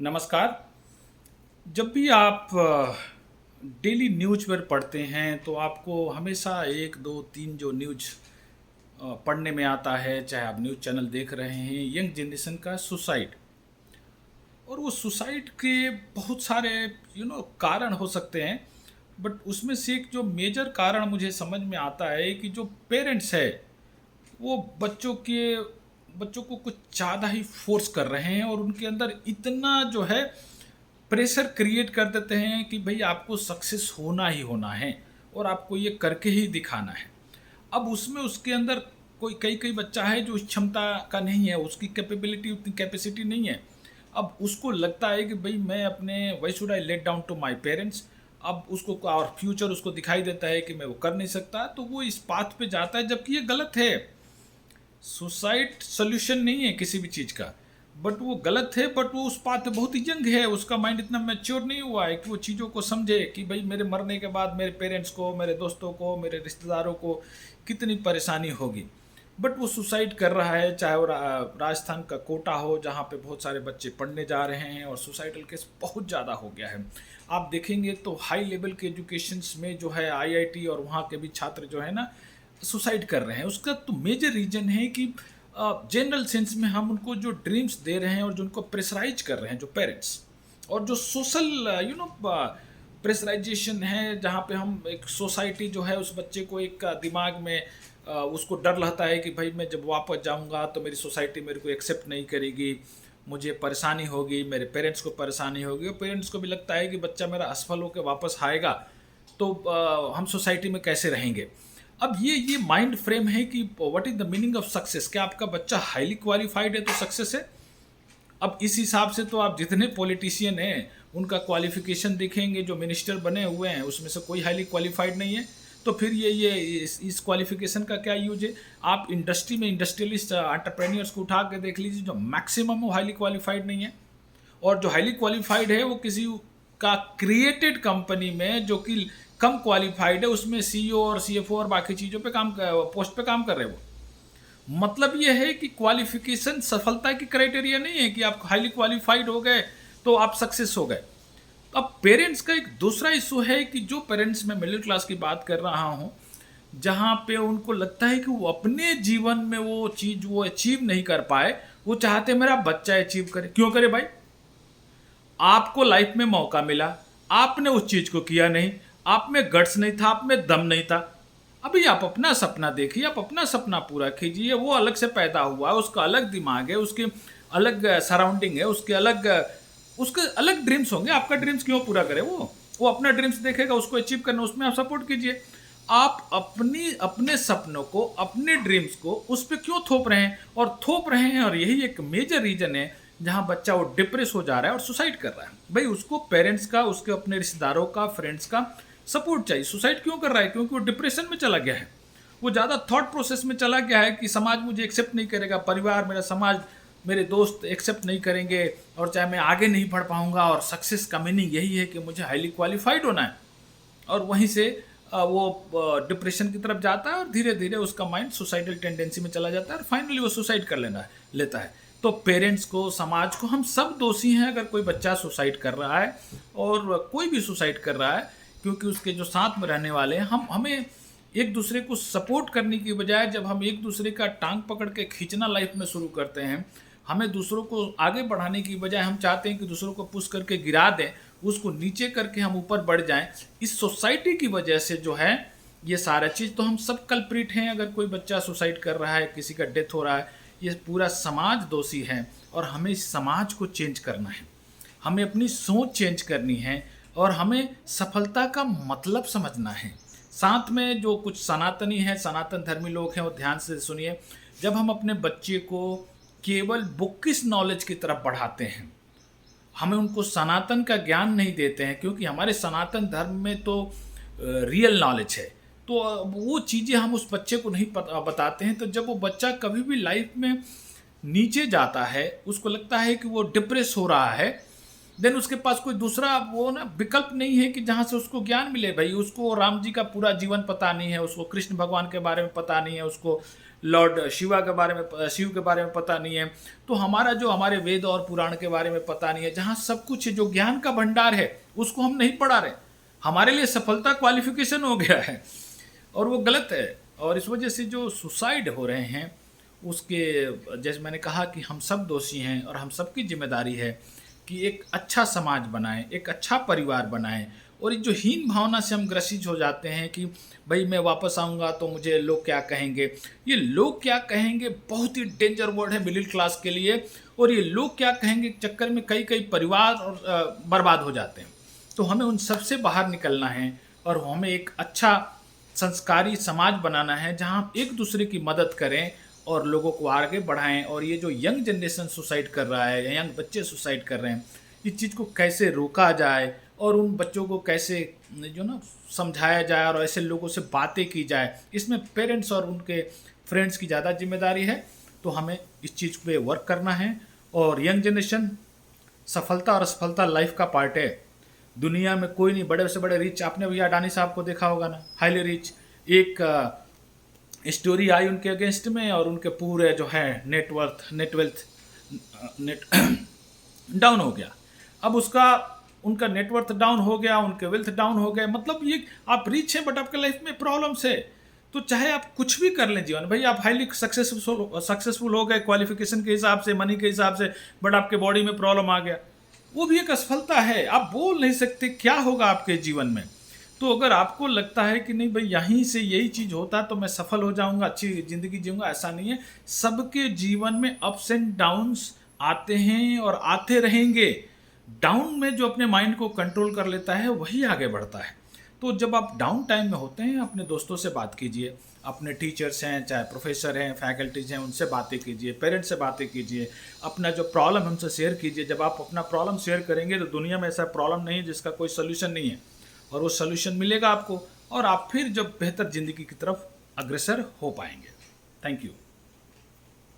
नमस्कार। जब भी आप डेली न्यूज़पेपर पढ़ते हैं तो आपको हमेशा एक दो तीन जो न्यूज़ पढ़ने में आता है, चाहे आप न्यूज़ चैनल देख रहे हैं, यंग जनरेशन का सुसाइड। और वो सुसाइड के बहुत सारे कारण हो सकते हैं। बट उसमें से एक जो मेजर कारण मुझे समझ में आता है कि जो पेरेंट्स है वो बच्चों को कुछ ज़्यादा ही फोर्स कर रहे हैं और उनके अंदर इतना जो है प्रेशर क्रिएट कर देते हैं कि भाई आपको सक्सेस होना ही होना है और आपको ये करके ही दिखाना है। अब उसमें उसके अंदर कोई कई कई बच्चा है जो इस क्षमता का नहीं है, उसकी कैपेबिलिटी उतनी कैपेसिटी नहीं है। अब उसको लगता है कि भाई मैं अपने why should I let down to my parents. अब उसको और फ्यूचर उसको दिखाई देता है कि मैं वो कर नहीं सकता, तो वो इस पाथ पे जाता है, जबकि ये गलत है। सुसाइड सोल्यूशन नहीं है किसी भी चीज़ का। बट वो गलत है, बट वो उस बात पे बहुत ही यंग है, उसका माइंड इतना मैच्योर नहीं हुआ है कि वो चीज़ों को समझे कि भाई मेरे मरने के बाद मेरे पेरेंट्स को, मेरे दोस्तों को, मेरे रिश्तेदारों को कितनी परेशानी होगी। बट वो सुसाइड कर रहा है, चाहे वो राजस्थान का कोटा हो जहाँ पे बहुत सारे बच्चे पढ़ने जा रहे हैं और सुसाइडल केस बहुत ज़्यादा हो गया है। आप देखेंगे तो हाई लेवल के एजुकेशंस में जो है आईआईटी और वहाँ के भी छात्र जो है ना सुसाइड कर रहे हैं। उसका तो मेजर रीजन है कि जनरल सेंस में हम उनको जो ड्रीम्स दे रहे हैं और जो उनको प्रेशराइज कर रहे हैं जो पेरेंट्स, और जो सोशल प्रेशराइजेशन है, जहाँ पे हम एक सोसाइटी जो है उस बच्चे को एक दिमाग में उसको डर रहता है कि भाई मैं जब वापस जाऊँगा तो मेरी सोसाइटी मेरे को एक्सेप्ट नहीं करेगी, मुझे परेशानी होगी, मेरे पेरेंट्स को परेशानी होगी। और पेरेंट्स को भी लगता है कि बच्चा मेरा असफल होकर वापस आएगा तो हम सोसाइटी में कैसे रहेंगे। अब ये माइंड फ्रेम है कि what is the meaning of success. क्या आपका बच्चा हाईली क्वालिफाइड है तो सक्सेस है? अब इस हिसाब से तो आप जितने पॉलिटिशियन हैं उनका क्वालिफिकेशन देखेंगे, जो मिनिस्टर बने हुए हैं उसमें से कोई हाईली क्वालिफाइड नहीं है। तो फिर ये इस क्वालिफिकेशन का क्या यूज है? आप इंडस्ट्री में इंडस्ट्रियलिस्ट एंटरप्रेन्योर्स को उठा के देख लीजिए, जो मैक्सिमम वो हाईली क्वालिफाइड नहीं है। और जो हाईली क्वालिफाइड है वो किसी का क्रिएटेड कंपनी में जो कि कम क्वालिफाइड है उसमें सीईओ और सीएफओ और बाकी चीज़ों पे काम पोस्ट पे काम कर रहे हैं वो। मतलब ये है कि क्वालिफिकेशन सफलता की क्राइटेरिया नहीं है कि आप हाईली क्वालिफाइड हो गए तो आप सक्सेस हो गए। अब पेरेंट्स का एक दूसरा इशू है कि जो पेरेंट्स, मैं मिडिल क्लास की बात कर रहा हूँ, जहाँ पे उनको लगता है कि वो अपने जीवन में वो चीज़ वो अचीव नहीं कर पाए, वो चाहते मेरा बच्चा अचीव करे। क्यों करे भाई? आपको लाइफ में मौका मिला, आपने उस चीज़ को किया नहीं, आप में गट्स नहीं था, आप में दम नहीं था। अभी आप अपना सपना देखिए, आप अपना सपना पूरा कीजिए। वो अलग से पैदा हुआ, उसका अलग दिमाग है, उसके अलग सराउंडिंग है, उसके अलग ड्रीम्स होंगे। आपका ड्रीम्स क्यों पूरा करे? वो अपना ड्रीम्स देखेगा, उसको अचीव करना, उसमें आप सपोर्ट कीजिए। आप अपने सपनों को, अपने ड्रीम्स को उस पर क्यों थोप रहे हैं? और थोप रहे हैं, और यही एक मेजर रीजन है जहां बच्चा वो डिप्रेस हो जा रहा है और सुसाइड कर रहा है। भाई उसको पेरेंट्स का, उसके अपने रिश्तेदारों का, फ्रेंड्स का सपोर्ट चाहिए। सुसाइड क्यों कर रहा है? क्योंकि वो डिप्रेशन में चला गया है, वो ज़्यादा थॉट प्रोसेस में चला गया है कि समाज मुझे एक्सेप्ट नहीं करेगा, परिवार, मेरा समाज, मेरे दोस्त एक्सेप्ट नहीं करेंगे, और चाहे मैं आगे नहीं पढ़ पाऊंगा। और सक्सेस का मीनिंग यही है कि मुझे हाईली क्वालिफाइड होना है। और वहीं से वो डिप्रेशन की तरफ जाता है और धीरे धीरे उसका माइंड सुसाइडल टेंडेंसी में चला जाता है और फाइनली वो सुसाइड कर लेता है। तो पेरेंट्स को, समाज को, हम सब दोषी हैं अगर कोई बच्चा सुसाइड कर रहा है और कोई भी सुसाइड कर रहा है, क्योंकि उसके जो साथ में रहने वाले हैं, हमें एक दूसरे को सपोर्ट करने की बजाय जब हम एक दूसरे का टांग पकड़ के खींचना लाइफ में शुरू करते हैं, हमें दूसरों को आगे बढ़ाने की बजाय हम चाहते हैं कि दूसरों को पुश करके गिरा दें, उसको नीचे करके हम ऊपर बढ़ जाएं। इस सोसाइटी की वजह से जो है ये सारा चीज़, तो हम सब कल्प्रिट हैं। अगर कोई बच्चा सुसाइड कर रहा है, किसी का डेथ हो रहा है, ये पूरा समाज दोषी है। और हमें इस समाज को चेंज करना है, हमें अपनी सोच चेंज करनी है, और हमें सफलता का मतलब समझना है। साथ में जो कुछ सनातनी हैं, सनातन धर्मी लोग हैं, वो ध्यान से सुनिए। जब हम अपने बच्चे को केवल बुकिश नॉलेज की तरफ बढ़ाते हैं, हमें उनको सनातन का ज्ञान नहीं देते हैं, क्योंकि हमारे सनातन धर्म में तो रियल नॉलेज है, तो वो चीज़ें हम उस बच्चे को नहीं बताते हैं। तो जब वो बच्चा कभी भी लाइफ में नीचे जाता है, उसको लगता है कि वो डिप्रेस हो रहा है, देन उसके पास कोई दूसरा वो ना विकल्प नहीं है कि जहाँ से उसको ज्ञान मिले। भाई उसको राम जी का पूरा जीवन पता नहीं है, उसको कृष्ण भगवान के बारे में पता नहीं है, उसको लॉर्ड शिवा के बारे में, शिव के बारे में पता नहीं है। तो हमारा जो हमारे वेद और पुराण के बारे में पता नहीं है, जहाँ सब कुछ है, जो ज्ञान का भंडार है उसको हम नहीं पढ़ा रहे। हमारे लिए सफलता क्वालिफिकेशन हो गया है और वो गलत है। और इस वजह से जो सुसाइड हो रहे हैं उसके, जैसे मैंने कहा कि हम सब दोषी हैं और हम सबकी जिम्मेदारी है कि एक अच्छा समाज बनाएं, एक अच्छा परिवार बनाएं। और ये जो हीन भावना से हम ग्रसित हो जाते हैं कि भाई मैं वापस आऊँगा तो मुझे लोग क्या कहेंगे, ये लोग क्या कहेंगे बहुत ही डेंजर वर्ड है मिडिल क्लास के लिए। और ये लोग क्या कहेंगे चक्कर में कई कई परिवार और बर्बाद हो जाते हैं। तो हमें उन सबसे बाहर निकलना है और हमें एक अच्छा संस्कारी समाज बनाना है जहाँ हम एक दूसरे की मदद करें और लोगों को आगे बढ़ाएं। और ये जो यंग जनरेशन सुसाइड कर रहा है, यंग बच्चे सुसाइड कर रहे हैं, इस चीज़ को कैसे रोका जाए और उन बच्चों को कैसे जो ना समझाया जाए और ऐसे लोगों से बातें की जाए, इसमें पेरेंट्स और उनके फ्रेंड्स की ज़्यादा जिम्मेदारी है। तो हमें इस चीज़ पे वर्क करना है। और यंग जनरेशन, सफलता और असफलता लाइफ का पार्ट है। दुनिया में कोई नहीं, बड़े से बड़े रिच, आपने भैया अडानी साहब को देखा होगा ना, हाईली रिच, एक स्टोरी आई उनके अगेंस्ट में और उनके पूरे जो है नेट डाउन हो गया। अब उसका उनका नेटवर्थ डाउन हो गया, उनके वेल्थ डाउन हो गए। मतलब ये आप रिच हैं बट आपके लाइफ में प्रॉब्लम्स है। तो चाहे आप कुछ भी कर लें जीवन, भाई आप हाईली सक्सेसफुल हो गए क्वालिफिकेशन के हिसाब से, मनी के हिसाब से, बट आपके बॉडी में प्रॉब्लम आ गया, वो भी एक असफलता है। आप बोल नहीं सकते क्या होगा आपके जीवन में। तो अगर आपको लगता है कि नहीं भाई यहीं से यही चीज़ होता तो मैं सफल हो जाऊंगा, अच्छी ज़िंदगी जीऊंगा, ऐसा नहीं है। सबके जीवन में अप्स एंड डाउन्स आते हैं और आते रहेंगे। डाउन में जो अपने माइंड को कंट्रोल कर लेता है वही आगे बढ़ता है। तो जब आप डाउन टाइम में होते हैं अपने दोस्तों से बात कीजिए, अपने टीचर्स हैं, चाहे प्रोफेसर हैं, फैकल्टीज हैं, उनसे बातें कीजिए, पेरेंट्स से बातें कीजिए, अपना जो प्रॉब्लम है उनसे शेयर कीजिए। जब आप अपना प्रॉब्लम शेयर करेंगे तो दुनिया में ऐसा प्रॉब्लम नहीं है जिसका कोई सोल्यूशन नहीं है, और वो सोल्यूशन मिलेगा आपको और आप फिर जब बेहतर ज़िंदगी की तरफ अग्रसर हो पाएंगे। Thank you.